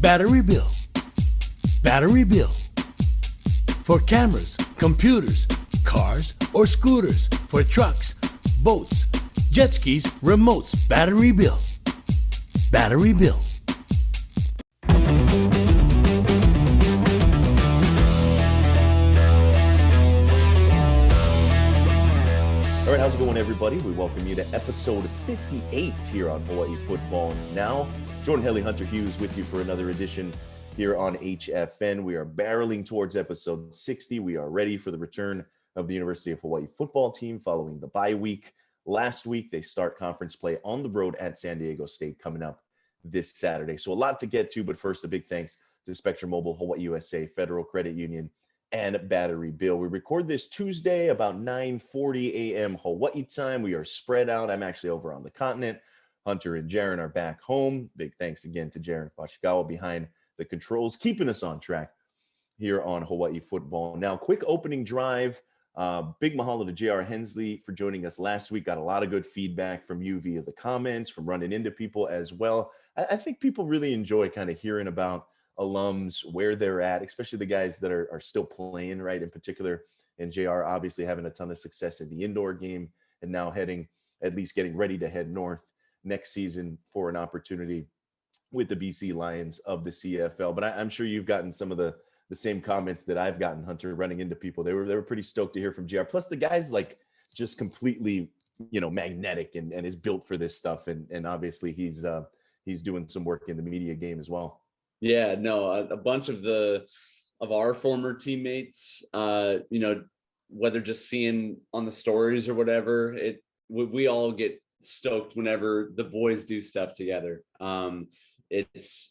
Battery Bill. Battery Bill. For cameras, computers, cars, or scooters. For trucks, boats, jet skis, remotes. Battery Bill. Battery Bill. All right, how's it going, everybody? We welcome you to episode 58 here on Hawaii Football Now. Jordan Helle, Hunter Hughes with you for another edition here on HFN. We are barreling towards episode 60. We are ready for the return of the University of Hawaii football team following the bye week. Last week, they start conference play on the road at San Diego State coming up this Saturday. So a lot to get to, but first, a big thanks to Spectrum Mobile, Hawaii USA, Federal Credit Union, and Battery Bill. We record this Tuesday about 9:40 a.m. Hawaii time. We are spread out. I'm actually over on the continent. Hunter and Jaron are back home. Big thanks again to Jaron Washikawa behind the controls, keeping us on track here on Hawaii Football Now. Quick opening drive. Big mahalo to J.R. Hensley for joining us last week. Got a lot of good feedback from you via the comments, from running into people as well. I think people really enjoy kind of hearing about alums, where they're at, especially the guys that are still playing, right, in particular. And JR obviously having a ton of success in the indoor game and now getting ready to head north next season for an opportunity with the BC Lions of the CFL. But I'm sure you've gotten some of the same comments that I've gotten, Hunter, running into people. They were pretty stoked to hear from JR. Plus the guy's like just completely, magnetic and is built for this stuff. And obviously he's doing some work in the media game as well. Yeah, no, a bunch of our former teammates, whether just seeing on the stories or whatever, we all get stoked whenever the boys do stuff together. It's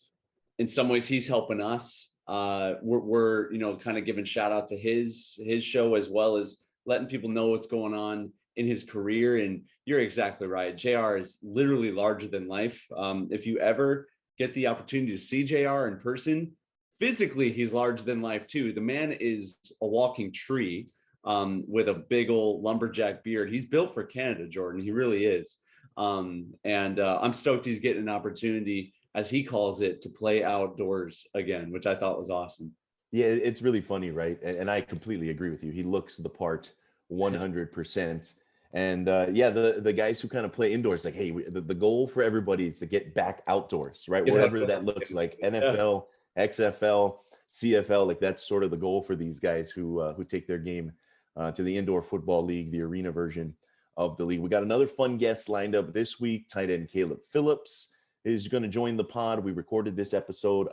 in some ways he's helping us. We're kind of giving shout out to his show, as well as letting people know what's going on in his career. And you're exactly right. JR is literally larger than life. If you ever get the opportunity to see JR in person, physically he's larger than life too. The man is a walking tree with a big old lumberjack beard. He's built for Canada, Jordan. He really is. I'm stoked he's getting an opportunity, as he calls it, to play outdoors again, which I thought was awesome. Yeah, it's really funny, right? And I completely agree with you. He looks the part 100%. And the guys who kind of play indoors, like, hey, the goal for everybody is to get back outdoors, right? Whatever that looks like, NFL, XFL, CFL, like that's sort of the goal for these guys who take their game to the Indoor Football League, the arena version of the league. We got another fun guest lined up this week. Tight end Caleb Phillips is going to join the pod. We recorded this episode,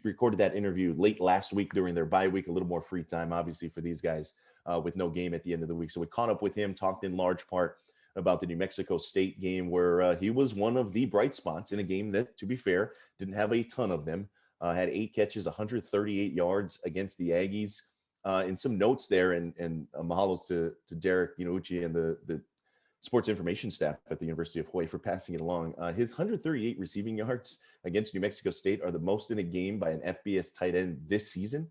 recorded that interview late last week during their bye week, a little more free time, obviously, for these guys with no game at the end of the week. So we caught up with him, talked in large part about the New Mexico State game, where he was one of the bright spots in a game that, to be fair, didn't have a ton of them. Had 8 catches, 138 yards against the Aggies. And some notes there, and mahalos to Derek Uchi and the sports information staff at the University of Hawaii for passing it along. His 138 receiving yards against New Mexico State are the most in a game by an FBS tight end this season.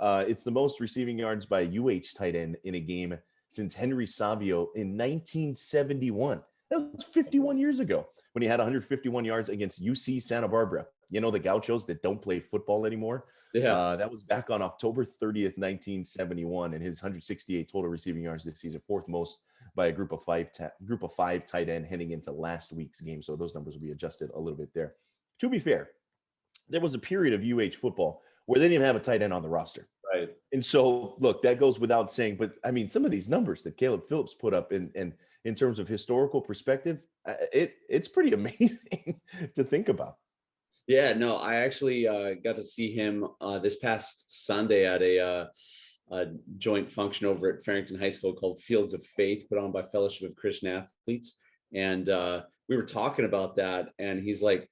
It's the most receiving yards by a UH tight end in a game since Henry Savio in 1971. That was 51 years ago when he had 151 yards against UC Santa Barbara. The Gauchos that don't play football anymore. Yeah, that was back on October 30th, 1971, and his 168 total receiving yards this season, fourth most by a group of five tight end heading into last week's game. So those numbers will be adjusted a little bit there. To be fair, there was a period of UH football where they didn't even have a tight end on the roster. right. And so, look, that goes without saying. But, I mean, some of these numbers that Caleb Phillips put up in terms of historical perspective, it's pretty amazing to think about. Yeah, no, I actually got to see him this past Sunday at a joint function over at Farrington High School called Fields of Faith, put on by Fellowship of Christian Athletes. And we were talking about that, and he's like,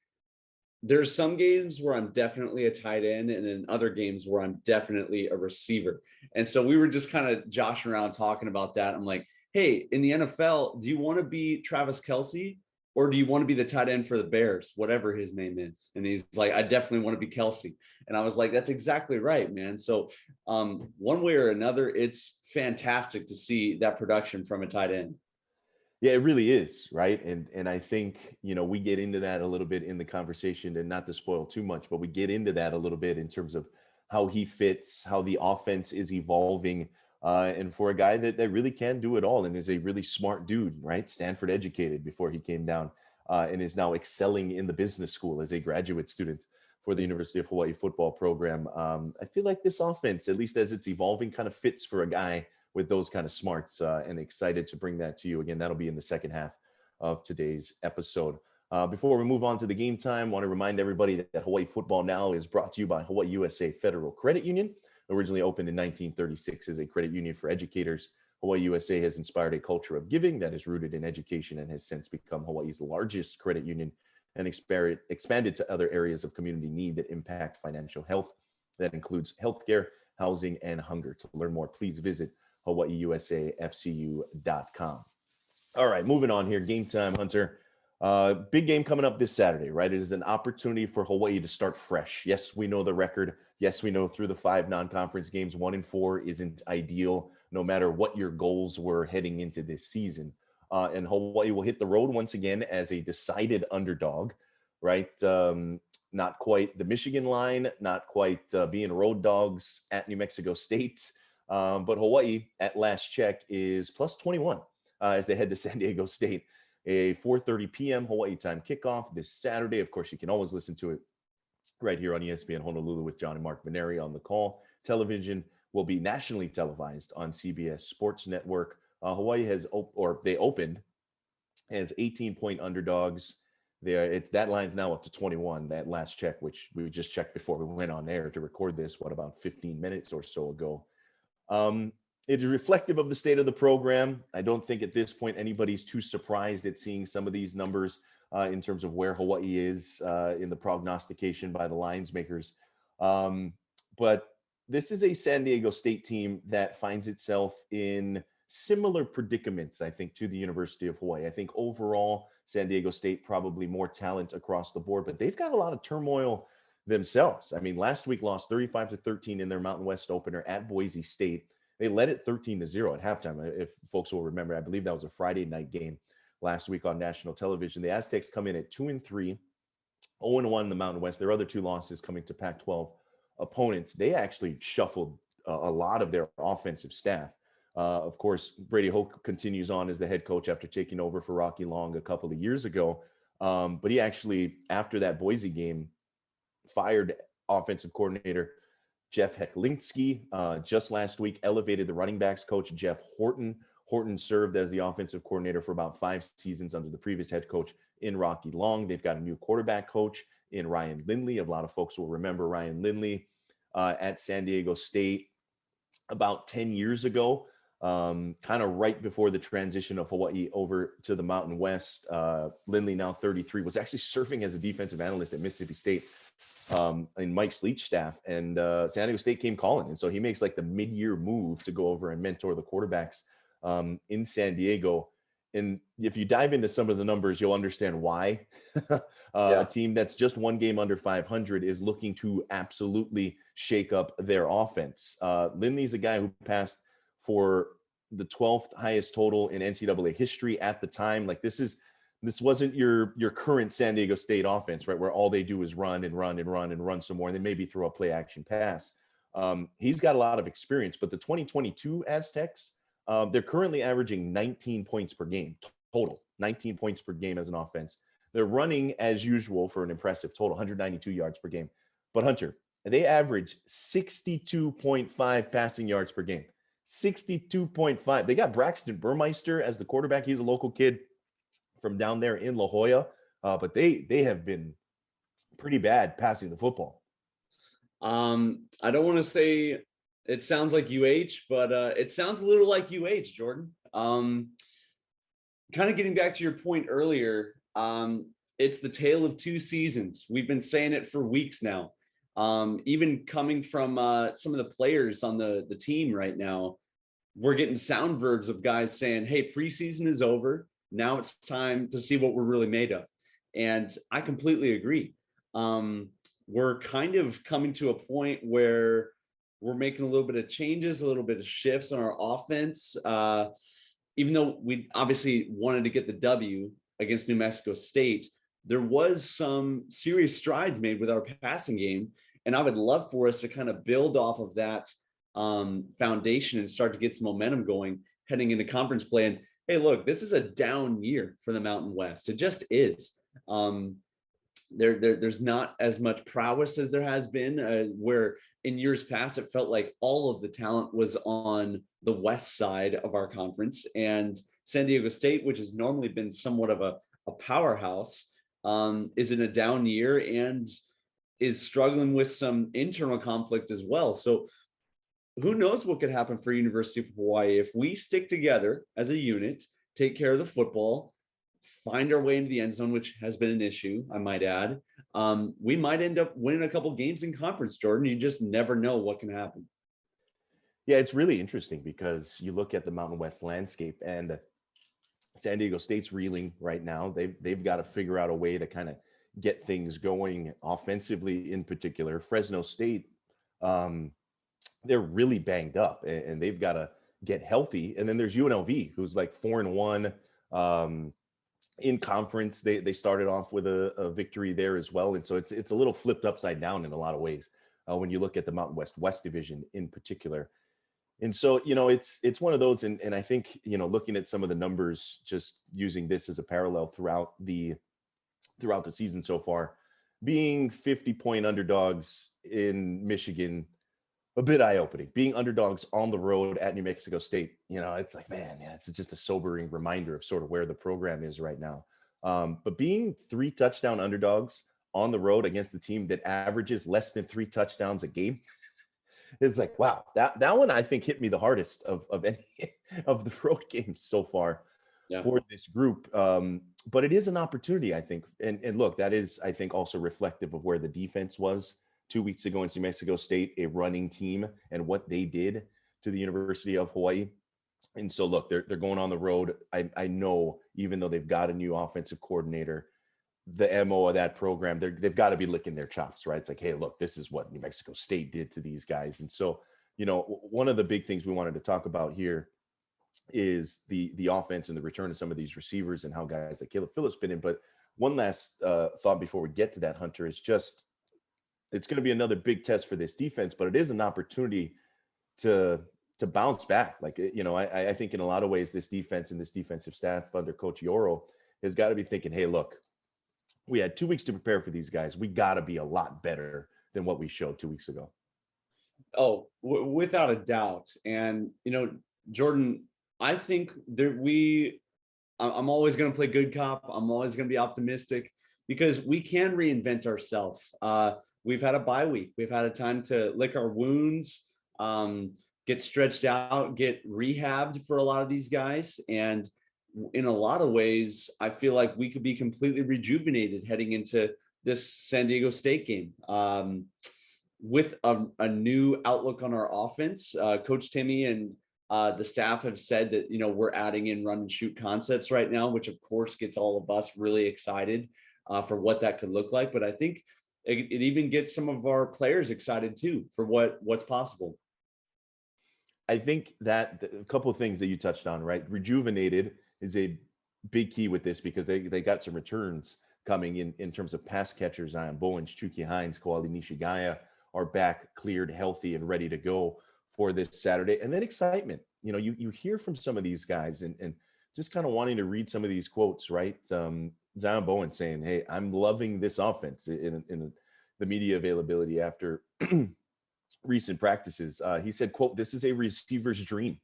there's some games where I'm definitely a tight end, and then other games where I'm definitely a receiver. And so we were just kind of joshing around talking about that. I'm like, hey, in the NFL, do you want to be Travis Kelce, or do you want to be the tight end for the Bears, whatever his name is? And he's like, I definitely want to be Kelce. And I was like, that's exactly right, man. So one way or another, it's fantastic to see that production from a tight end. Yeah, it really is, right? And I think, we get into that a little bit in the conversation, and not to spoil too much, but we get into that a little bit in terms of how he fits, how the offense is evolving. And for a guy that really can do it all and is a really smart dude, right? Stanford educated before he came down, and is now excelling in the business school as a graduate student for the University of Hawaii football program. I feel like this offense, at least as it's evolving, kind of fits for a guy with those kind of smarts, and excited to bring that to you. Again, that'll be in the second half of today's episode. Before we move on to the game time, I want to remind everybody that Hawaii Football Now is brought to you by Hawaii USA Federal Credit Union. Originally opened in 1936 as a credit union for educators, Hawaii USA has inspired a culture of giving that is rooted in education and has since become Hawaii's largest credit union and expanded to other areas of community need that impact financial health. That includes healthcare, housing, and hunger. To learn more, please visit hawaiiusafcu.com. All right, moving on here. Game time, Hunter. Big game coming up this Saturday, right? It is an opportunity for Hawaii to start fresh. Yes, we know the record. Yes, we know through the 5 non-conference games, 1-4 isn't ideal, no matter what your goals were heading into this season. And Hawaii will hit the road once again as a decided underdog, right? Not quite the Michigan line, not quite being road dogs at New Mexico State. But Hawaii, at last check, is plus 21 as they head to San Diego State. A 4:30 p.m. Hawaii time kickoff this Saturday. Of course, you can always listen to it right here on ESPN Honolulu with John and Mark Veneri on the call. Television will be nationally televised on CBS Sports Network. Hawaii they opened as 18-point underdogs. That line's now up to 21. That last check, which we just checked before we went on air to record this, about 15 minutes or so ago. It is reflective of the state of the program. I don't think at this point anybody's too surprised at seeing some of these numbers in terms of where Hawaii is in the prognostication by the lines makers. But this is a San Diego State team that finds itself in similar predicaments, I think, to the University of Hawaii. I think overall, San Diego State probably more talent across the board, but they've got a lot of turmoil themselves. I mean, last week lost 35-13 in their Mountain West opener at Boise State. They led it 13-0 at halftime. If folks will remember, I believe that was a Friday night game last week on national television. The Aztecs come in at 2-3, 0-1 in the Mountain West. Their other 2 losses coming to Pac-12 opponents. They actually shuffled a lot of their offensive staff. Of course, Brady Hoke continues on as the head coach after taking over for Rocky Long a couple of years ago. But he actually, after that Boise game, fired offensive coordinator Jeff Hecklinski. Just last week, elevated the running backs coach Jeff Horton. Horton served as the offensive coordinator for about 5 seasons under the previous head coach in Rocky Long. They've got a new quarterback coach in Ryan Lindley. A lot of folks will remember Ryan Lindley at San Diego State about 10 years ago, kind of right before the transition of Hawaii over to the Mountain West. Lindley, now 33, was actually serving as a defensive analyst at Mississippi State in Mike Leach's staff, and San Diego State came calling. And so he makes like the mid-year move to go over and mentor the quarterbacks in San Diego. And if you dive into some of the numbers, you'll understand why a team that's just 1 game under 500 is looking to absolutely shake up their offense. Lindley's a guy who passed for the 12th highest total in NCAA history at the time. Like this wasn't your current San Diego State offense, right, where all they do is run and run and run and run some more, and then maybe throw a play action pass. He's got a lot of experience, but the 2022 Aztecs, they're currently averaging 19 points per game total, 19 points per game as an offense. They're running as usual for an impressive total, 192 yards per game. But Hunter, they average 62.5 passing yards per game, 62.5. They got Braxton Burmeister as the quarterback. He's a local kid from down there in La Jolla, but they have been pretty bad passing the football. I don't want to say it sounds like UH, but it sounds a little like UH, Jordan. Kind of getting back to your point earlier, it's the tale of 2 seasons. We've been saying it for weeks now. Even coming from some of the players on the team right now, we're getting sound verbs of guys saying, hey, preseason is over. Now it's time to see what we're really made of. And I completely agree. We're kind of coming to a point where we're making a little bit of changes, a little bit of shifts on our offense. even though we obviously wanted to get the W against New Mexico State, there was some serious strides made with our passing game. And I would love for us to kind of build off of that foundation and start to get some momentum going heading into conference play. And hey, look, this is a down year for the Mountain West. It just is. There's not as much prowess as there has been, where in years past it felt like all of the talent was on the west side of our conference, and San Diego State, which has normally been somewhat of a powerhouse, is in a down year and is struggling with some internal conflict as well. So who knows what could happen for University of Hawaii if we stick together as a unit, take care of the football, find our way into the end zone, which has been an issue, I might add. We might end up winning a couple games in conference, Jordan. You just never know what can happen. Yeah, it's really interesting because you look at the Mountain West landscape, and San Diego State's reeling right now. They've got to figure out a way to kind of get things going offensively in particular. Fresno State, they're really banged up, and they've got to get healthy. And then there's UNLV, who's like 4-1 in conference. They started off with a victory there as well. And so it's a little flipped upside down in a lot of ways when you look at the Mountain West Division in particular. And so, it's one of those, and I think, looking at some of the numbers, just using this as a parallel throughout the season so far, being 50-point underdogs in Michigan, a bit eye-opening. Being underdogs on the road at New Mexico State, it's like, man, yeah, it's just a sobering reminder of sort of where the program is right now. But being 3 touchdown underdogs on the road against the team that averages less than 3 touchdowns a game, it's like, wow, that one I think hit me the hardest of any of the road games so far for this group. But it is an opportunity, I think. And look, that is, I think, also reflective of where the defense was 2 weeks ago in New Mexico State, a running team, and what they did to the University of Hawaii. And so, look, they're going on the road. I know, even though they've got a new offensive coordinator, the MO of that program, they've got to be licking their chops, right? It's like, hey, look, this is what New Mexico State did to these guys. And so, one of the big things we wanted to talk about here is the offense and the return of some of these receivers and how guys like Caleb Phillips been in. But one last thought before we get to that, Hunter, is just, it's going to be another big test for this defense, but it is an opportunity to bounce back. Like, I think in a lot of ways, this defense and this defensive staff under Coach Yoro has got to be thinking, hey, look, we had 2 weeks to prepare for these guys. We got to be a lot better than what we showed 2 weeks ago. Oh, without a doubt. And, Jordan, I think that I'm always going to play good cop. I'm always going to be optimistic because we can reinvent ourselves. We've had a bye week. We've had a time to lick our wounds, get stretched out, get rehabbed for a lot of these guys. And in a lot of ways, I feel like we could be completely rejuvenated heading into this San Diego State game with a new outlook on our offense. Coach Timmy and the staff have said that, we're adding in run and shoot concepts right now, which of course gets all of us really excited for what that could look like. But I think it even gets some of our players excited too for what's possible. I think that a couple of things that you touched on, right? Rejuvenated is a big key with this because they got some returns coming in terms of pass catchers. Zion Bowens, Chuuky, Hines, Koali, Nishigaya are back, cleared, healthy, and ready to go for this Saturday. And then excitement. You hear from some of these guys and just kind of wanting to read some of these quotes, right? Zion Bowens saying, hey, I'm loving this offense in the media availability after recent practices. He said, quote, this is a receiver's dream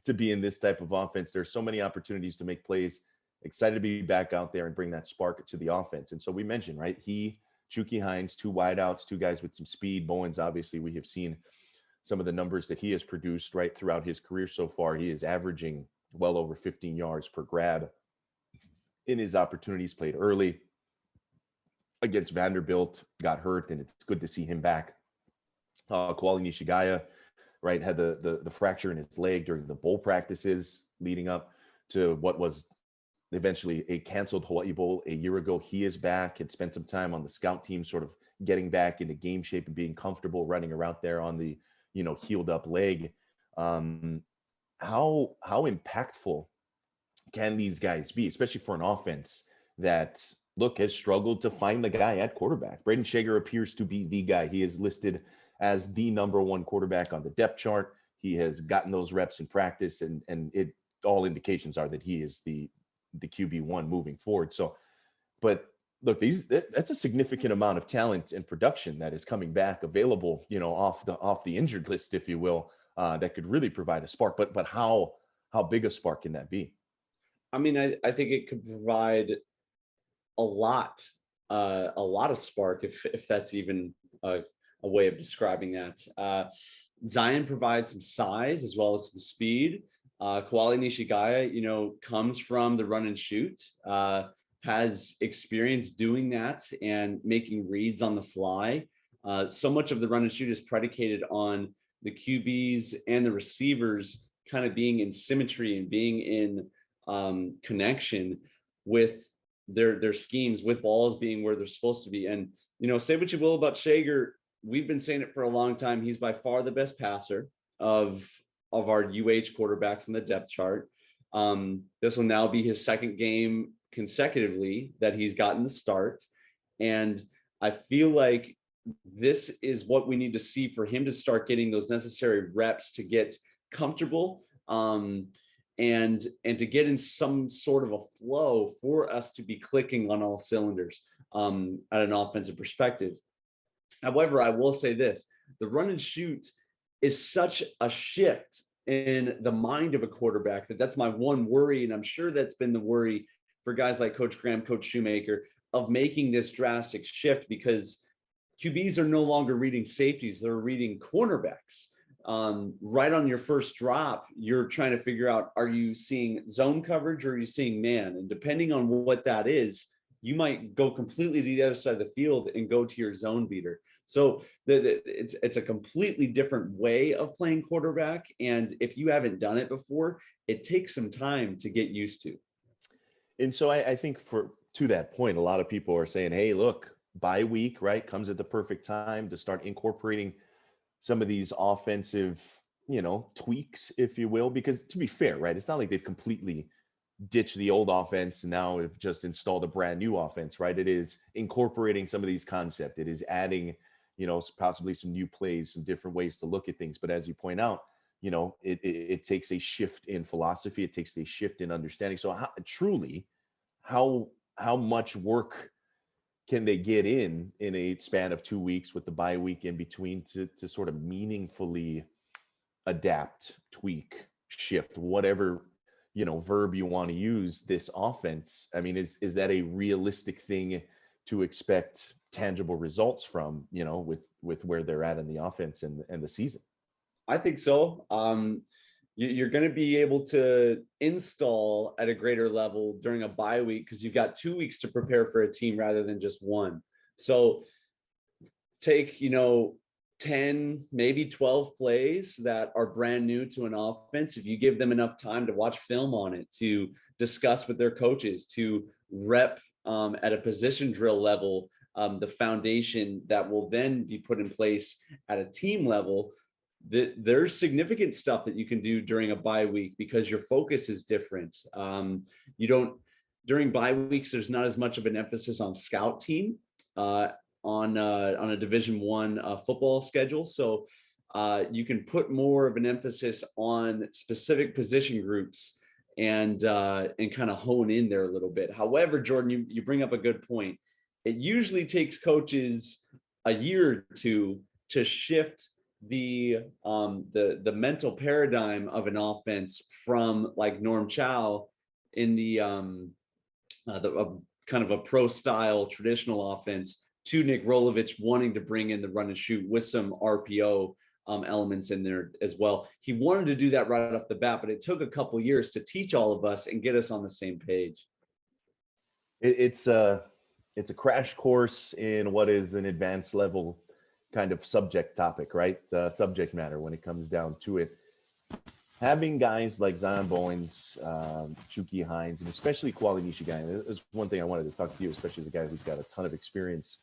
to be in this type of offense. There's so many opportunities to make plays. Excited to be back out there and bring that spark to the offense. And so we mentioned, right, Chuuky, Hines, 2 wideouts, 2 guys with some speed. Bowens, obviously, we have seen some of the numbers that he has produced right throughout his career so far. He is averaging well over 15 yards per grab in his opportunities. Played early against Vanderbilt, got hurt, and it's good to see him back. Koali Nishigaya, right, had the fracture in his leg during the bowl practices leading up to what was eventually a canceled Hawaii Bowl a year ago. He is back, had spent some time on the scout team, sort of getting back into game shape and being comfortable running around there on the healed up leg. How impactful can these guys be, especially for an offense that, look, has struggled to find the guy at quarterback? Braden Shager appears to be the guy. He is listed as the number one quarterback on the depth chart. He has gotten those reps in practice, and it all indications are that he is the QB1 moving forward. So, but look, that's a significant amount of talent and production that is coming back available, off the injured list, if you will, that could really provide a spark. But how big a spark can that be? I mean, I think it could provide a lot of spark, if that's even a way of describing that. Zion provides some size as well as some speed. Koali Nishigaya, comes from the run and shoot, has experience doing that and making reads on the fly. So much of the run and shoot is predicated on the QBs and the receivers kind of being in symmetry and being in connection with their schemes, with balls being where they're supposed to be. And, say what you will about Shager, we've been saying it for a long time. He's by far the best passer of our UH quarterbacks in the depth chart. This will now be his second game consecutively that he's gotten the start. And I feel like this is what we need to see for him to start getting those necessary reps to get comfortable, and to get in some sort of a flow for us to be clicking on all cylinders at an offensive perspective. However, I will say this: the run and shoot is such a shift in the mind of a quarterback that's my one worry, and I'm sure that's been the worry for guys like Coach Graham, Coach Shoemaker, of making this drastic shift, because QBs are no longer reading safeties, they're reading cornerbacks. Right on your first drop, you're trying to figure out, are you seeing zone coverage or are you seeing man? And depending on what that is, you might go completely to the other side of the field and go to your zone beater. So it's a completely different way of playing quarterback. And if you haven't done it before, it takes some time to get used to. And so I think to that point, a lot of people are saying, hey, look, bye week, right, comes at the perfect time to start incorporating some of these offensive, tweaks, if you will, because to be fair, right, it's not like they've completely ditched the old offense and now have just installed a brand new offense, right? It is incorporating some of these concepts. It is adding, possibly some new plays, some different ways to look at things. But as you point out, it takes a shift in philosophy. It takes a shift in understanding. So how much work can they get in a span of 2 weeks with the bye week in between to sort of meaningfully adapt, tweak, shift, whatever, verb you want to use this offense? I mean, is that a realistic thing to expect tangible results from, with where they're at in the offense and the season? I think so. You're going to be able to install at a greater level during a bye week because you've got 2 weeks to prepare for a team rather than just one. So take, 10, maybe 12 plays that are brand new to an offense. If you give them enough time to watch film on it, to discuss with their coaches, to rep at a position drill level, the foundation that will then be put in place at a team level, there's significant stuff that you can do during a bye week because your focus is different. During bye weeks, there's not as much of an emphasis on scout team on a Division I football schedule. So you can put more of an emphasis on specific position groups and kind of hone in there a little bit. However, Jordan, you bring up a good point. It usually takes coaches a year or two to shift the mental paradigm of an offense from like Norm Chow in the kind of a pro style traditional offense to Nick Rolovich wanting to bring in the run and shoot with some RPO elements in there as well. He wanted to do that right off the bat, but it took a couple years to teach all of us and get us on the same page. It's a crash course in what is an advanced level kind of subject topic, right? Subject matter when it comes down to it. Having guys like Zion Bowens, Chuuky, Hines, and especially Koali Nishigaya, is one thing I wanted to talk to you, especially as a guy who's got a ton of experience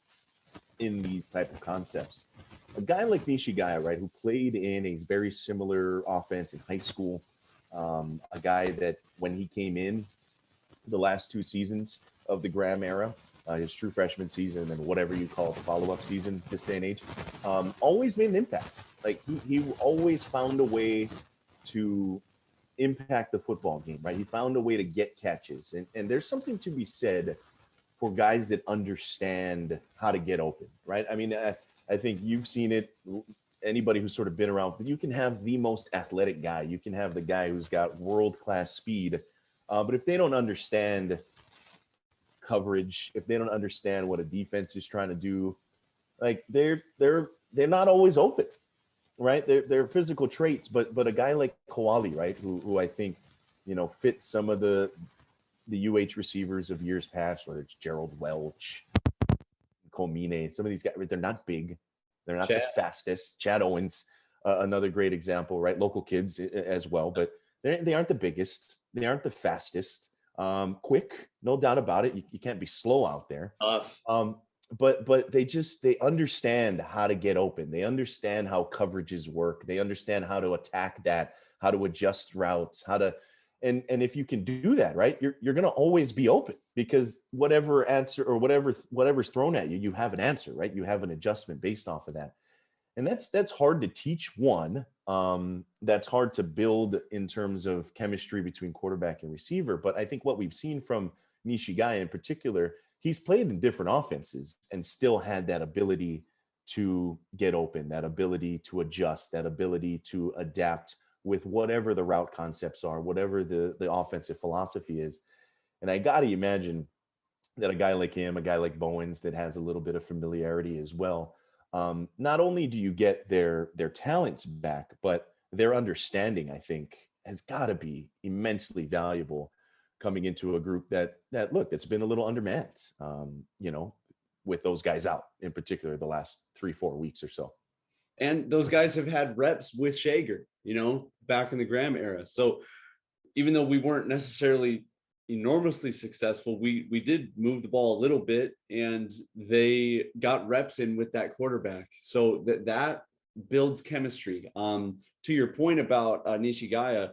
in these type of concepts. A guy like Nishigaya, right, who played in a very similar offense in high school, a guy that when he came in the last 2 seasons of the Graham era, his true freshman season and whatever you call it, the follow-up season this day and age, always made an impact. Like he always found a way to impact the football game, right? He found a way to get catches. And there's something to be said for guys that understand how to get open, right? I mean, I think you've seen it. Anybody who's sort of been around, but you can have the most athletic guy. You can have the guy who's got world-class speed. But if they don't understand coverage, if they don't understand what a defense is trying to do, like they're not always open, right? They're physical traits, but a guy like Koali, right, who I think, fits some of the UH receivers of years past, whether it's Gerald Welch, Komine, some of these guys, they're not big, they're not the fastest. Chad Owens, another great example, right? Local kids as well, but they aren't the biggest, they aren't the fastest. Quick, no doubt about it. You can't be slow out there. But they understand how to get open. They understand how coverages work. They understand how to attack that, how to adjust routes, and if you can do that, right, you're going to always be open, because whatever answer or whatever's thrown at you, you have an answer, right? You have an adjustment based off of that. And that's hard to teach. That's hard to build in terms of chemistry between quarterback and receiver. But I think what we've seen from Nishigaya in particular, he's played in different offenses and still had that ability to get open, that ability to adjust, that ability to adapt with whatever the route concepts are, whatever the offensive philosophy is. And I got to imagine that a guy like him, a guy like Bowens that has a little bit of familiarity as well, not only do you get their talents back, but their understanding, I think, has got to be immensely valuable coming into a group that's been a little undermanned, with those guys out in particular the last 3-4 weeks or so. And those guys have had reps with Shager, back in the Graham era. So even though we weren't necessarily enormously successful, we did move the ball a little bit, and they got reps in with that quarterback. So that builds chemistry. To your point about Nishigaya,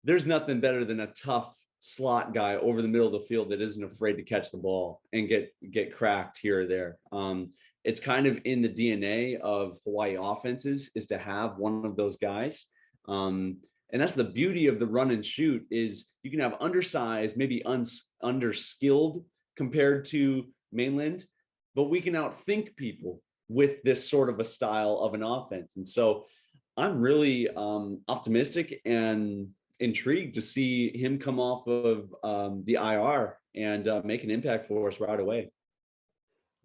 there's nothing better than a tough slot guy over the middle of the field that isn't afraid to catch the ball and get cracked here or there. It's kind of in the DNA of Hawaii offenses is to have one of those guys. And that's the beauty of the run and shoot, is you can have undersized, maybe underskilled compared to mainland, but we can outthink people with this sort of a style of an offense. And so I'm really optimistic and intrigued to see him come off of the IR and make an impact for us right away.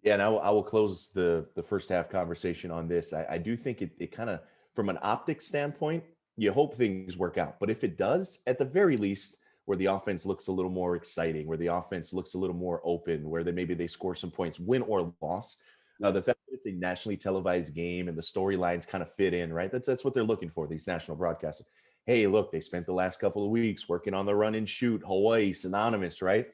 Yeah, and I will close the first half conversation on this. I do think it kind of, from an optics standpoint, you hope things work out. But if it does, at the very least, where the offense looks a little more exciting, where the offense looks a little more open, where maybe they score some points, win or loss, the fact that it's a nationally televised game and the storylines kind of fit in, right? That's what they're looking for, these national broadcasters. Hey, look, they spent the last couple of weeks working on the run and shoot, Hawaii, synonymous, right?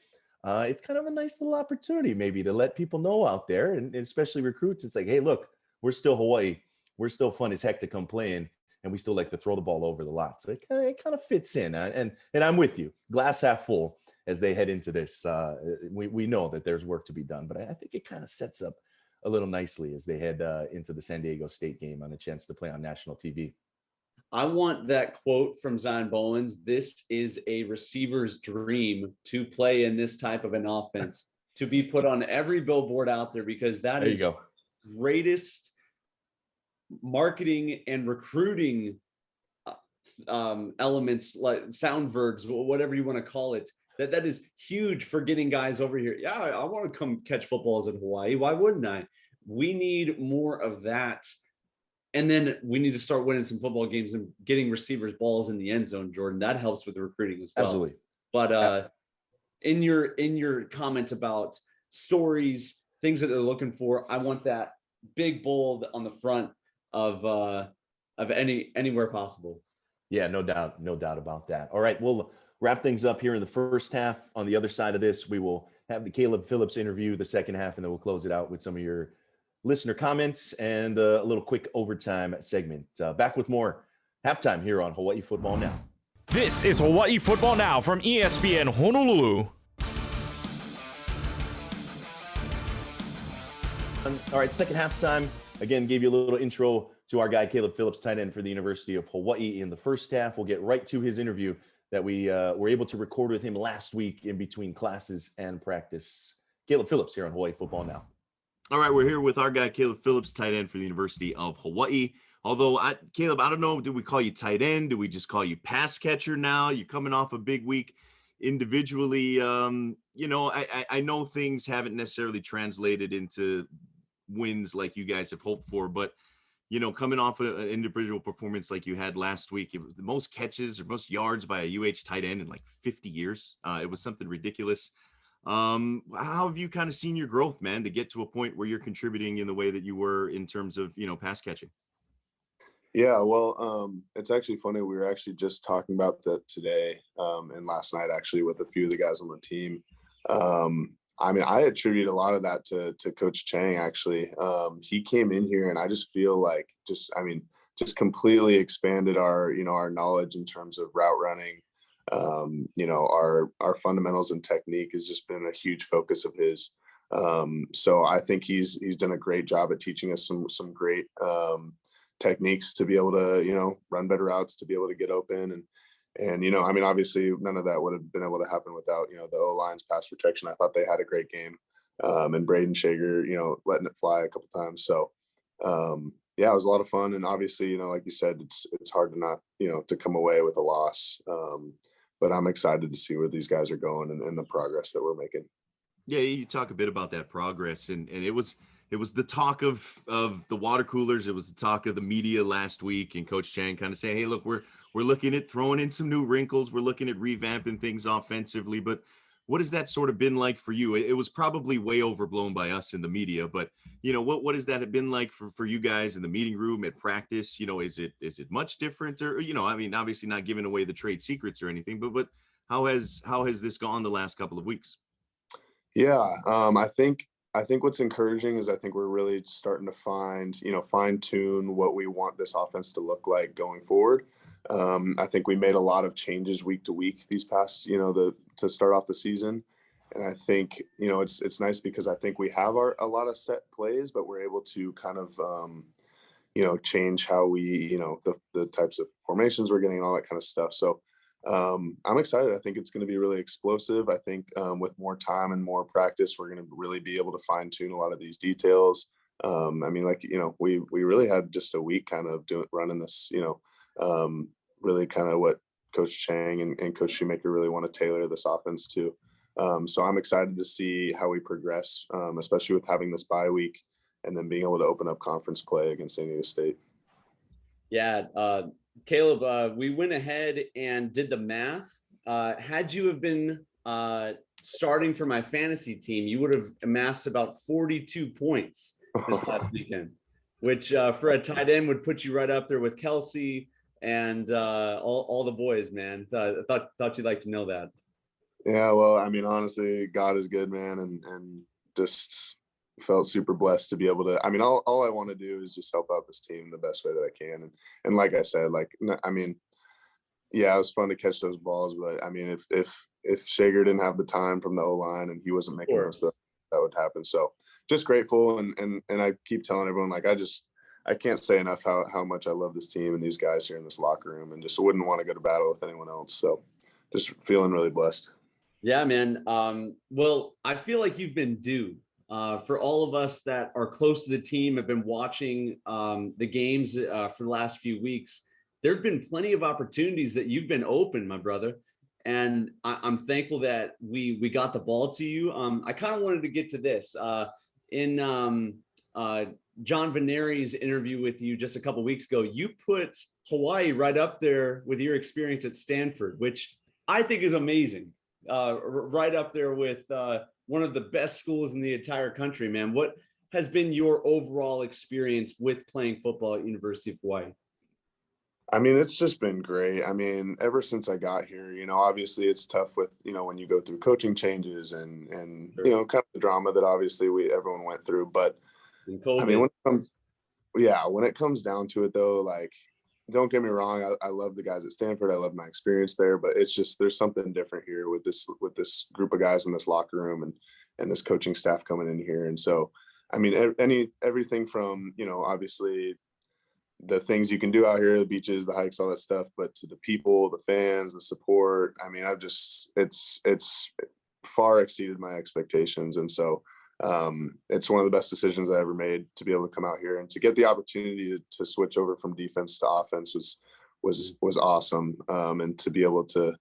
It's kind of a nice little opportunity maybe to let people know out there, and especially recruits. It's like, hey, look, we're still Hawaii. We're still fun as heck to come play in, and we still like to throw the ball over the lot. So it kind of fits in. And I'm with you. Glass half full as they head into this. We know that there's work to be done, but I think it kind of sets up a little nicely as they head into the San Diego State game on a chance to play on national TV. I want that quote from Zion Bowens. This is a receiver's dream to play in this type of an offense, to be put on every billboard out there, because that is the greatest marketing and recruiting elements, like sound verbs, whatever you want to call it. That is huge for getting guys over here. Yeah, I want to come catch footballs in Hawaii. Why wouldn't I? We need more of that. And then we need to start winning some football games and getting receivers balls in the end zone, Jordan. That helps with the recruiting as well. Absolutely. But in your comment about stories, things that they're looking for, I want that big bold on the front of anywhere possible. Yeah, no doubt about that. All right, we'll wrap things up here in the first half. On the other side of this, we will have the Caleb Phillips interview the second half, and then we'll close it out with some of your listener comments and a little quick overtime segment. Back with more halftime here on Hawaii Football Now. This is Hawaii Football Now from ESPN Honolulu. All right, second halftime. Again, gave you a little intro to our guy, Caleb Phillips, tight end for the University of Hawaii in the first half. We'll get right to his interview that we were able to record with him last week in between classes and practice. Caleb Phillips here on Hawaii Football Now. All right, we're here with our guy, Caleb Phillips, tight end for the University of Hawaii. Although, Caleb, I don't know, do we call you tight end? Do we just call you pass catcher now? You're coming off a big week individually. I know things haven't necessarily translated into wins like you guys have hoped for, but coming off an individual performance like you had last week, it was the most catches or most yards by a tight end in like 50 years. It was something ridiculous. How have you kind of seen your growth, man, to get to a point where you're contributing in the way that you were in terms of, pass catching? Yeah, well, it's actually funny. We were actually just talking about that today and last night, actually, with a few of the guys on the team. I attribute a lot of that to Coach Chang, actually. He came in here and I just feel like just completely expanded our knowledge in terms of route running. Our fundamentals and technique has just been a huge focus of his. So I think he's done a great job at teaching us some great techniques to be able to, run better routes, to be able to get open. And obviously none of that would have been able to happen without, the O-line's pass protection. I thought they had a great game. And Braden Shager, letting it fly a couple times. So, it was a lot of fun. And obviously, like you said, it's hard to not, to come away with a loss. But I'm excited to see where these guys are going and the progress that we're making. Yeah, you talk a bit about that progress, and it was the talk of the water coolers. It was the talk of the media last week, and Coach Chang kind of saying, "Hey, look, we're looking at throwing in some new wrinkles. We're looking at revamping things offensively." But what has that sort of been like for you? It was probably way overblown by us in the media, but what has that been like for you guys in the meeting room at practice? Is it much different, or obviously not giving away the trade secrets or anything, but how has this gone the last couple of weeks? Yeah, I think what's encouraging is I think we're really starting to fine tune what we want this offense to look like going forward. I think we made a lot of changes week to week these past, to start off the season. And I think, it's nice because I think we have a lot of set plays, but we're able to kind of, change how we, the types of formations we're getting and all that kind of stuff. So I'm excited. I think it's going to be really explosive. I think with more time and more practice, we're going to really be able to fine tune a lot of these details. We really had just a week kind of running this, really kind of what Coach Chang and Coach Shoemaker really want to tailor this offense to. So I'm excited to see how we progress, especially with having this bye week and then being able to open up conference play against San Diego State. Yeah, Caleb, we went ahead and did the math. Had you have been starting for my fantasy team, you would have amassed about 42 points this last weekend, which for a tight end would put you right up there with Kelsey and all the boys, man. Thought you'd like to know that. Yeah, well, honestly, God is good, man, and just felt super blessed to be able to. All I want to do is just help out this team the best way that I can, and like I said, it was fun to catch those balls, but if Shager didn't have the time from the O-line and he wasn't making those stuff, that would happen. So just grateful, and I keep telling everyone, I can't say enough how much I love this team and these guys here in this locker room, and just wouldn't want to go to battle with anyone else. So just feeling really blessed. Yeah, man. Well, I feel like you've been due. For all of us that are close to the team, have been watching the games for the last few weeks, there have been plenty of opportunities that you've been open, my brother. And I'm thankful that we got the ball to you. I kind of wanted to get to this. In John Veneri's interview with you just a couple of weeks ago, you put Hawaii right up there with your experience at Stanford, which I think is amazing. Right up there with one of the best schools in the entire country, man. What has been your overall experience with playing football at University of Hawaii? It's just been great. Ever since I got here, obviously it's tough with, when you go through coaching changes and Sure. kind of the drama that obviously everyone went through. But when it comes, when it comes down to it though, don't get me wrong. I love the guys at Stanford. I love my experience there, but it's just, there's something different here with this group of guys in this locker room and this coaching staff coming in here. And so, I mean, everything from, obviously the things you can do out here, the beaches, the hikes, all that stuff, but to the people, the fans, the support. I mean, it's far exceeded my expectations. And so, it's one of the best decisions I ever made to be able to come out here and to get the opportunity to switch over from defense to offense was awesome. And to be able to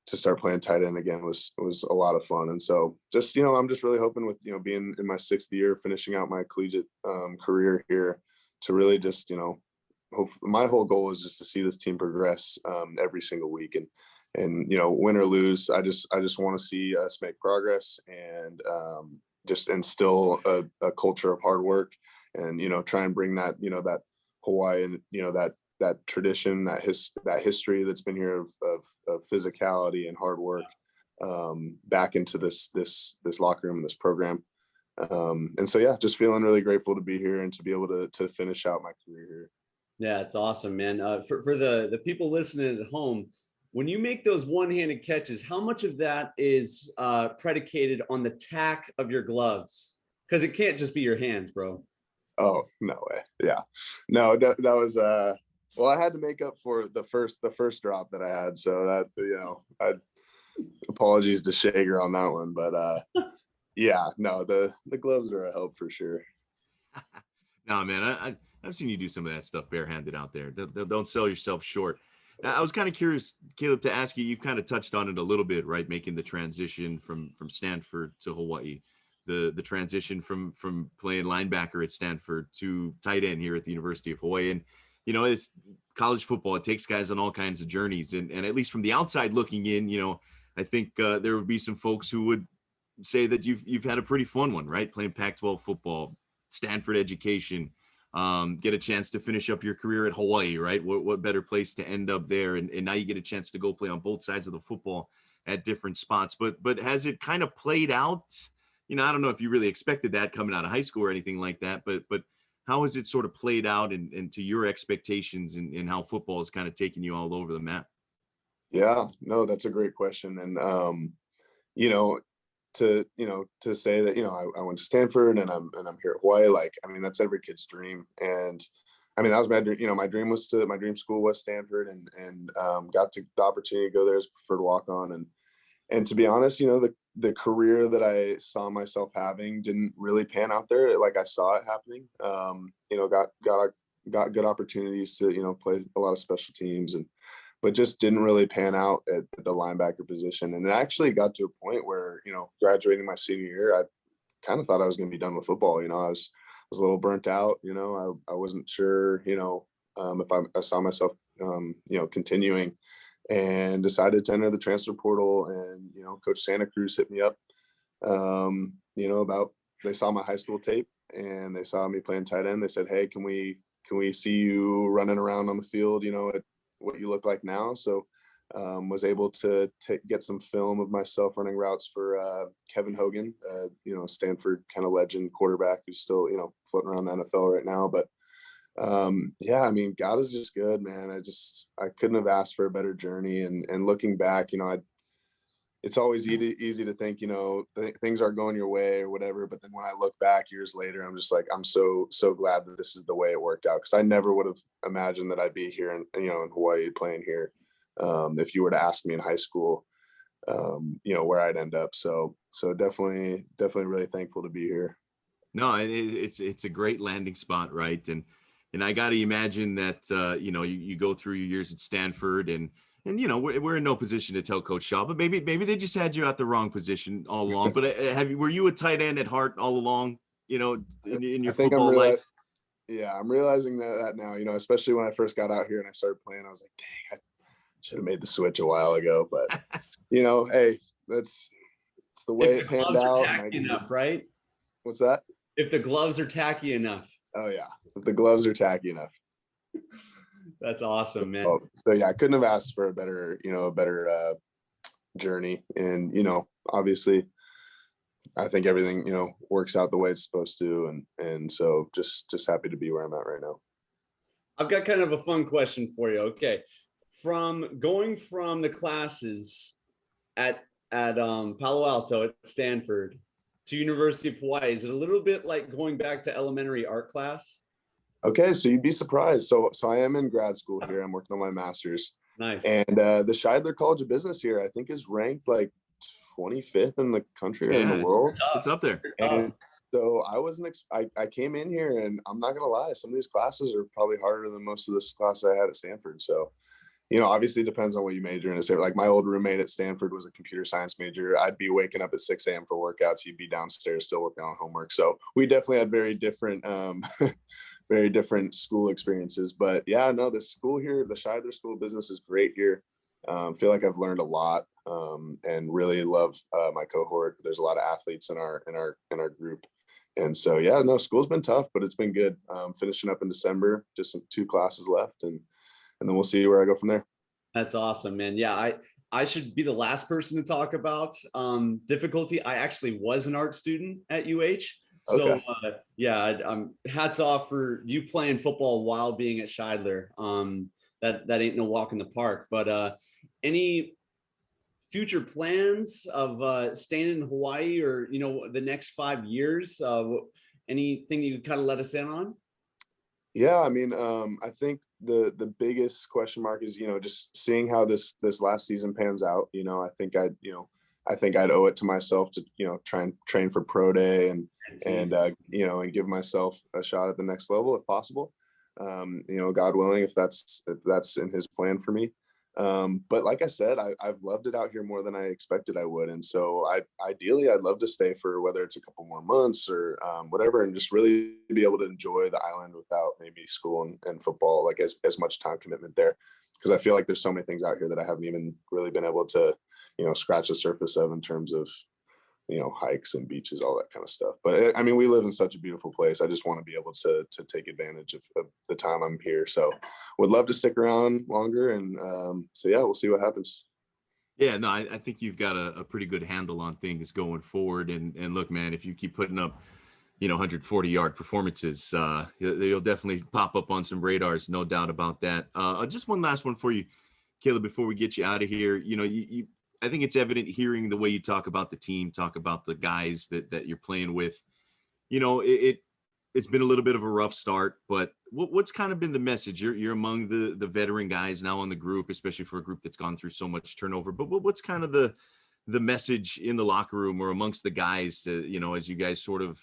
start playing tight end again was a lot of fun. And so just, I'm just really hoping with, being in my 6th year, finishing out my collegiate career here, to really just, my whole goal is just to see this team progress every single week. And win or lose, I just want to see us make progress and just instill a culture of hard work and, try and bring that, that Hawaiian, that tradition, that history that's been here of physicality and hard work back into this locker room, this program. And so, yeah, just feeling really grateful to be here and to be able to finish out my career here. Yeah, it's awesome, man. For the people listening at home, when you make those one-handed catches, how much of that is predicated on the tack of your gloves? Because it can't just be your hands, bro. Oh, no way. Yeah, no, that was well, I had to make up for the first drop that I had. So that, apologies to Shager on that one, but yeah, no, the gloves are a help for sure. No, man, I've seen you do some of that stuff barehanded out there. Don't sell yourself short. I was kind of curious, Caleb, to ask you, you've kind of touched on it a little bit, right? Making the transition from Stanford to Hawaii, the transition from playing linebacker at Stanford to tight end here at the University of Hawaii. And, it's college football. It takes guys on all kinds of journeys. And at least from the outside looking in, I think there would be some folks who would say that you've had a pretty fun one, right? Playing Pac-12 football, Stanford education, get a chance to finish up your career at Hawaii, right? What better place to end up there? And now you get a chance to go play on both sides of the football at different spots. But has it kind of played out? I don't know if you really expected that coming out of high school or anything like that, but how has it sort of played out and to your expectations and how football is kind of taking you all over the map? Yeah, no, that's a great question. And, to say that, I went to Stanford and I'm here at Hawaii, like, I mean, that's every kid's dream. And I mean, that was my dream. My dream school was Stanford and got the opportunity to go there as preferred walk on. And to be honest, the career that I saw myself having didn't really pan out there like I saw it happening. Got good opportunities to, play a lot of special teams but just didn't really pan out at the linebacker position. And it actually got to a point where, graduating my senior year, I kind of thought I was going to be done with football. I was a little burnt out, I wasn't sure, if I saw myself, continuing, and decided to enter the transfer portal. And, Coach Santa Cruz hit me up, they saw my high school tape and they saw me playing tight end. They said, "Hey, can we see you running around on the field, at what you look like now?" So was able to get some film of myself running routes for Kevin Hogan, Stanford kind of legend quarterback who's still, floating around the NFL right now. But yeah, I mean, God is just good, man. I couldn't have asked for a better journey. And looking back, it's always easy to think, things aren't going your way or whatever. But then when I look back years later, I'm just like, I'm so glad that this is the way it worked out. Cause I never would have imagined that I'd be here in Hawaii playing here. If you were to ask me in high school, where I'd end up. So definitely really thankful to be here. No, it's a great landing spot, right? And I got to imagine that, you go through your years at Stanford and we're in no position to tell Coach Shaw, but maybe they just had you at the wrong position all along. But were you a tight end at heart all along, in your football life? Yeah, I'm realizing that now, especially when I first got out here and I started playing, I was like, dang, I should have made the switch a while ago. But, hey, it's the way it panned out. Tacky enough, right? What's that? If the gloves are tacky enough. Oh, yeah. If the gloves are tacky enough. That's awesome, man. So yeah, I couldn't have asked for a better journey. And, obviously I think everything, works out the way it's supposed to. And so just happy to be where I'm at right now. I've got kind of a fun question for you. Okay. From going from the classes at Palo Alto at Stanford to University of Hawaii, is it a little bit like going back to elementary art class? Okay, so you'd be surprised. So I am in grad school here. I'm working on my master's. Nice. And the Scheidler College of Business here, I think, is ranked like 25th in the country or in the world. It's up there. And so I came in here, and I'm not gonna lie, some of these classes are probably harder than most of this class I had at Stanford. So, obviously it depends on what you major in. Like my old roommate at Stanford was a computer science major. I'd be waking up at 6 a.m. for workouts. He'd be downstairs still working on homework. So we definitely had very different very different school experiences. But yeah, no, the school here, the Scheidler School of Business, is great here. Feel like I've learned a lot, and really love my cohort. There's a lot of athletes in our group, and so yeah, no, school's been tough, but it's been good. Finishing up in December, just some 2 classes left, and then we'll see where I go from there. That's awesome, man. Yeah, I should be the last person to talk about difficulty. I actually was an art student at UH. So Okay. yeah, hats off for you playing football while being at Scheidler. That ain't no walk in the park. But any future plans of staying in Hawaii, or the next 5 years? Anything you could kind of let us in on? Yeah, I mean, I think the biggest question mark is, just seeing how this last season pans out. I think I'd owe it to myself to, try and train for pro day and give myself a shot at the next level if possible. God willing, if that's in his plan for me. But like I said, I've loved it out here more than I expected I would. And so ideally I'd love to stay for whether it's a couple more months or whatever, and just really be able to enjoy the island without maybe school and football, like as much time commitment there. Because I feel like there's so many things out here that I haven't even really been able to, scratch the surface of in terms of, hikes and beaches, all that kind of stuff. But I mean, we live in such a beautiful place. I just want to be able to take advantage of the time I'm here. So would love to stick around longer. And so, yeah, we'll see what happens. Yeah, no, I think you've got a pretty good handle on things going forward. And look, man, if you keep putting up, 140-yard performances, you'll definitely pop up on some radars, no doubt about that. Just one last one for you, Caleb, before we get you out of here. I think it's evident hearing the way you talk about the team, talk about the guys that you're playing with. It's been a little bit of a rough start, but what's kind of been the message? You're among the veteran guys now in the group, especially for a group that's gone through so much turnover. But what's kind of the message in the locker room or amongst the guys, as you guys sort of,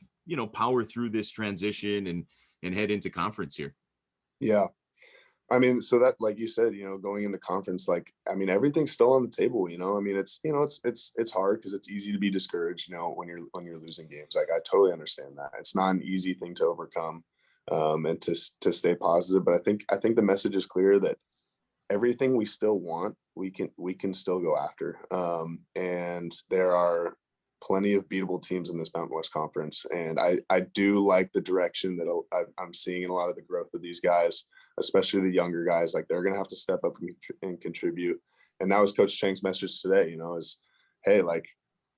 power through this transition and head into conference here? Yeah. I mean, so that, like you said, going into conference, everything's still on the table, I mean, it's hard because it's easy to be discouraged, when you're losing games. Like, I totally understand that. It's not an easy thing to overcome, and to stay positive. But I think the message is clear that everything we still want, we can still go after. And there are plenty of beatable teams in this Mountain West Conference. And I do like the direction that I'm seeing in a lot of the growth of these guys, especially the younger guys. Like, they're going to have to step up and contribute. And that was Coach Chang's message today, is, hey, like,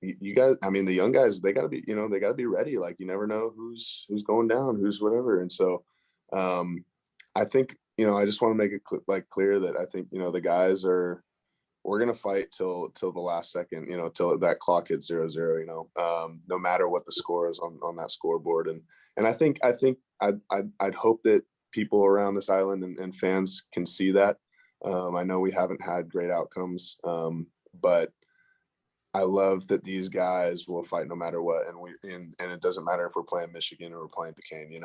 you guys, I mean, the young guys, they gotta be ready. Like, you never know who's going down, who's whatever. And so I think, I just want to make it clear that I think, the guys we're going to fight till the last second, till that clock hits 0-0, no matter what the score is on that scoreboard. And I think I'd hope that people around this island and fans can see that. I know we haven't had great outcomes, but I love that these guys will fight no matter what. And it doesn't matter if we're playing Michigan or we're playing Duquesne,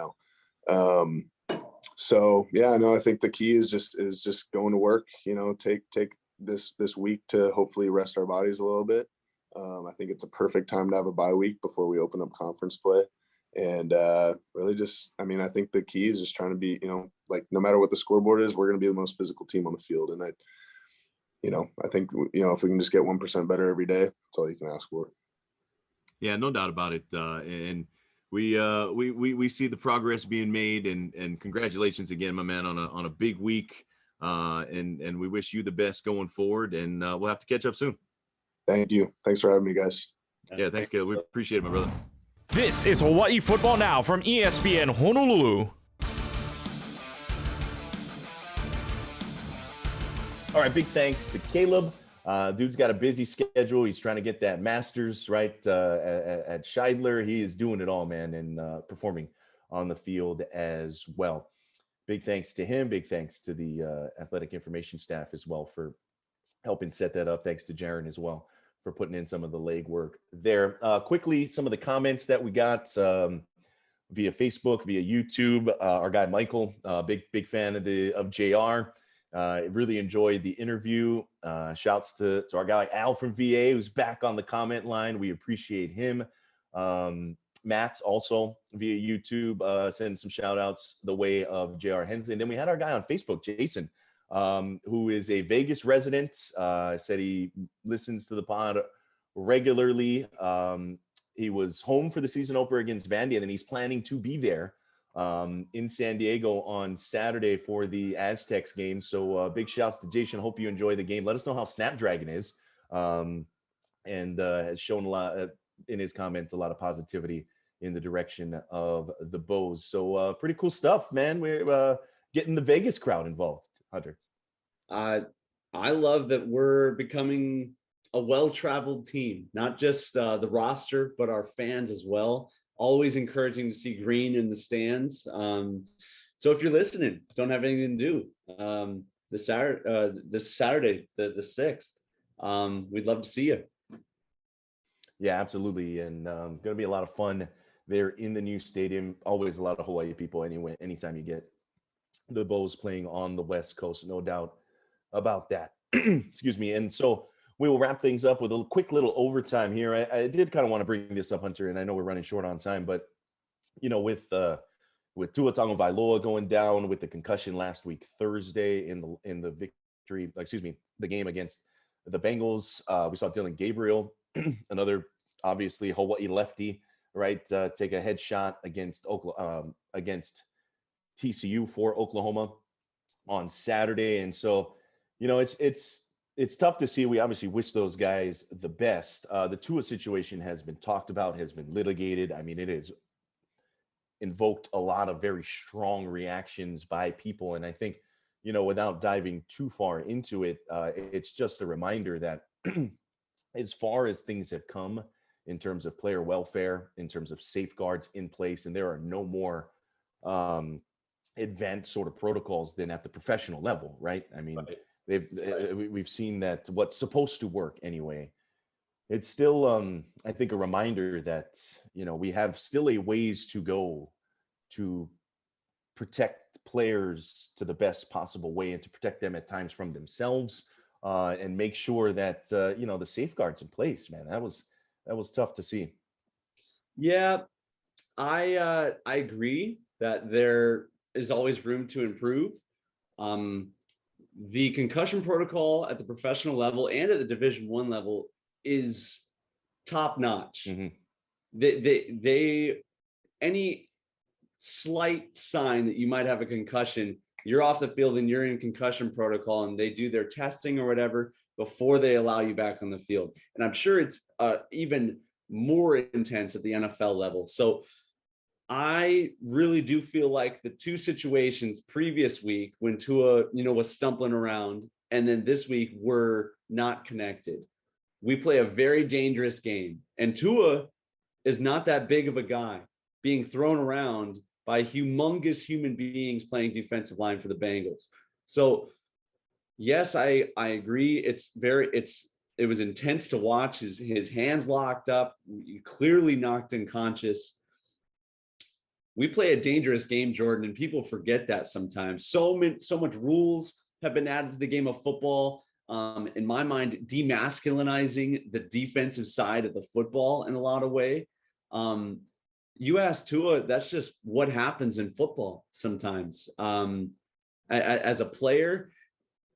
So yeah, no, I think the key is just going to work, take this week to hopefully rest our bodies a little bit. I think it's a perfect time to have a bye week before we open up conference play. And really I think the key is just trying to be, no matter what the scoreboard is, we're going to be the most physical team on the field. And I think, if we can just get 1% better every day, that's all you can ask for. Yeah, no doubt about it. And we see the progress being made, and congratulations again, my man, on a big week. And we wish you the best going forward, and we'll have to catch up soon. Thank you. Thanks for having me, guys. Yeah, thanks, Caleb. We appreciate it, my brother. This is Hawaii Football Now from ESPN Honolulu. All right, big thanks to Caleb. Dude's got a busy schedule. He's trying to get that master's right at Scheidler. He is doing it all, man, and performing on the field as well. Big thanks to him. Big thanks to the athletic information staff as well for helping set that up. Thanks to Jaron as well for putting in some of the legwork there. Quickly, some of the comments that we got via Facebook, via YouTube. Our guy Michael, big fan of JR. Really enjoyed the interview. Shouts to our guy Al from VA, who's back on the comment line. We appreciate him. Matt also via YouTube sending some shout outs the way of JR Hensley. And then we had our guy on Facebook, Jason, who is a Vegas resident. Said he listens to the pod regularly. He was home for the season opener against Vandy, and then he's planning to be there in San Diego on Saturday for the Aztecs game. So big shouts to Jason. Hope you enjoy the game. Let us know how Snapdragon is, and has shown a lot in his comments, a lot of positivity in the direction of the Bows. So pretty cool stuff, man. We're getting the Vegas crowd involved, Hunter. I love that we're becoming a well-traveled team, not just the roster, but our fans as well. Always encouraging to see green in the stands. So if you're listening, don't have anything to do this Saturday, the 6th, we'd love to see you. Yeah, absolutely. And going to be a lot of fun there in the new stadium. Always a lot of Hawaii people anyway, anytime you get the Bows playing on the West Coast, no doubt about that. Excuse me. And so we will wrap things up with a quick little overtime here. I did kind of want to bring this up, Hunter, and I know we're running short on time, but with Tua Tagovailoa going down with the concussion last week Thursday in the victory, the game against the Bengals, we saw Dylan Gabriel, another obviously Hawaii lefty, right, take a headshot against TCU for Oklahoma on Saturday, and so it's tough to see. We obviously wish those guys the best. The Tua situation has been talked about, has been litigated. I mean, it has invoked a lot of very strong reactions by people. And I think, without diving too far into it, it's just a reminder that as far as things have come in terms of player welfare, in terms of safeguards in place, and there are no more advanced sort of protocols than at the professional level, right? I mean, right. We've seen that what's supposed to work anyway. It's still, I think, a reminder that we have still a ways to go to protect players to the best possible way, and to protect them at times from themselves, and make sure that the safeguards in place. Man, that was tough to see. Yeah, I agree that there is always room to improve. The concussion protocol at the professional level and at the Division I level is top notch. Mm-hmm. They any slight sign that you might have a concussion, you're off the field and you're in concussion protocol, and they do their testing or whatever before they allow you back on the field. And I'm sure it's even more intense at the NFL level. So I really do feel like the two situations previous week when Tua, was stumbling around, and then this week were not connected. We play a very dangerous game, and Tua is not that big of a guy being thrown around by humongous human beings playing defensive line for the Bengals. So yes, I agree. It was intense to watch. His hands locked up, clearly knocked unconscious. We play a dangerous game, Jordan, and people forget that sometimes. So much rules have been added to the game of football. In my mind, demasculinizing the defensive side of the football in a lot of ways. You asked Tua, that's just what happens in football sometimes. As a player,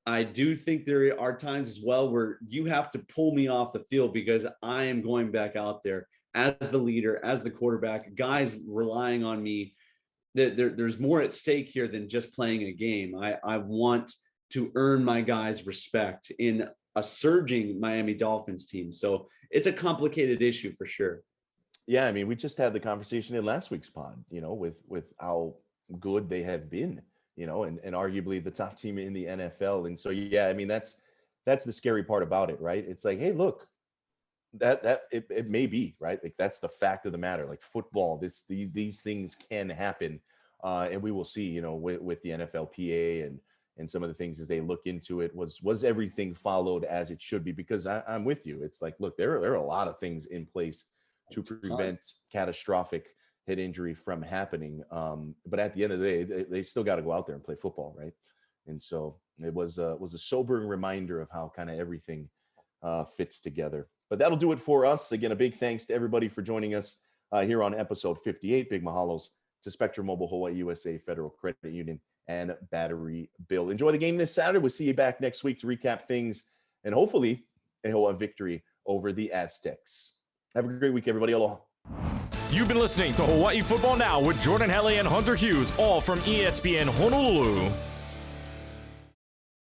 I do think there are times as well where you have to pull me off the field because I am going back out there as the leader, as the quarterback, guys relying on me. There's more at stake here than just playing a game. I want to earn my guys' respect in a surging Miami Dolphins team. So it's a complicated issue for sure. Yeah, I mean, we just had the conversation in last week's pod, with how good they have been you know, and arguably the top team in the NFL. And so, yeah, I mean, that's the scary part about it, right? It's like, hey, look, it may be, right? Like, that's the fact of the matter. Like, football, these things can happen. And we will see, you know, with the NFLPA and some of the things as they look into it, was everything followed as it should be? Because I'm with you. It's like, look, there are a lot of things in place to prevent catastrophic head injury from happening. But at the end of the day, they still got to go out there and play football, right? And so it was a sobering reminder of how kind of everything fits together. But that'll do it for us. Again, a big thanks to everybody for joining us here on episode 58. Big mahalos to Spectrum Mobile, Hawaii USA, Federal Credit Union, and Battery Bill. Enjoy the game this Saturday. We'll see you back next week to recap things and hopefully a victory over the Aztecs. Have a great week, everybody. Aloha. You've been listening to Hawaii Football Now with Jordan Helle and Hunter Hughes, all from ESPN Honolulu.